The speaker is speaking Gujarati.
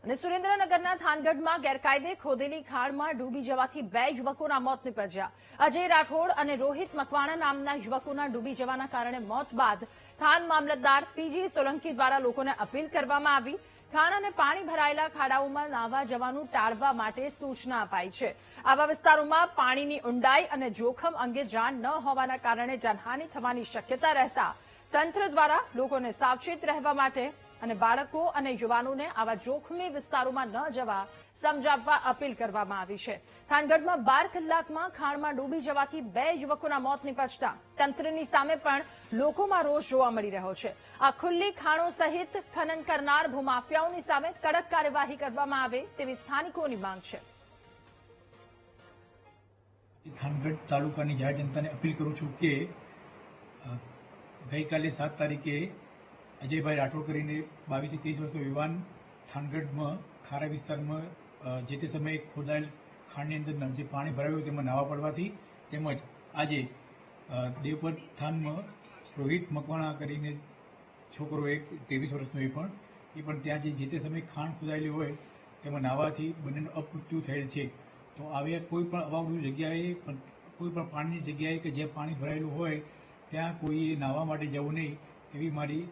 અને સુરેન્દ્રનગરના થાનગઢમાં ગેરકાયદે ખોદેલી ખાણમાં ડૂબી જવાથી 2 યુવકોના મોત નીપજ્યા. અજય રાઠોડ અને રોહિત મકવાણા નામના યુવકોના ડૂબી જવાના કારણે મોત બાદ થાન મામલતદાર પીજી સોલંકી દ્વારા લોકોને અપીલ કરવામાં આવી. ખાણ અને પાણી ભરાયેલા ખાડાઓમાં નાહવા જવાનું ટાળવા માટે સૂચના અપાઈ છે. આવા વિસ્તારોમાં પાણીની ઊંડાઈ અને જોખમ અંગે જાણ ન હોવાના કારણે જાનહાનિ થવાની શક્યતા રહેતા તંત્ર દ્વારા લોકોને સાવચેત રહેવા માટે અને બાળકો અને યુવાનોને આવા જોખમી વિસ્તારોમાં ન જવા સમજાવવા અપીલ કરવામાં આવી છે. થાનગઢમાં 12 કલાકમાં ખાણમાં ડૂબી જવાથી 2 યુવકોના મોત નીપજતા તંત્રની સામે પણ લોકોમાં રોષ જોવા મળી રહ્યો છે. આ ખુલ્લી ખાણો સહિત ખનન કરનાર ભૂમાફિયાઓની સામે કડક કાર્યવાહી કરવામાં આવે તેવી સ્થાનિકોની માંગ છે. થાનગઢ તાલુકાની જાહેર જનતાને અપીલ કરું છું કે ગઈકાલે 7 તારીખે અજયભાઈ રાઠોડ કરીને 22 થી 30 વર્ષનો યુવાન થાનગઢમાં ખારા વિસ્તારમાં જે તે સમયે ખોદાયેલ ખાણની અંદર જે પાણી ભરાયું તેમાં નાવા પડવાથી તેમજ આજે દેવપત થાનમાં રોહિત મકવાણા કરીને છોકરો એક 23 વર્ષનો એ પણ ત્યાં જે તે સમયે ખાણ ખોદાયેલી હોય તેમાં નાવાથી બંનેનું અપમૃત્યુ થયેલ છે. તો આવી કોઈ પણ અવાવરૂ જગ્યાએ કોઈ પણ પાણીની જગ્યાએ કે જ્યાં પાણી ભરાયેલું હોય ત્યાં કોઈ નાહવા માટે જવું નહીં તેવી મારી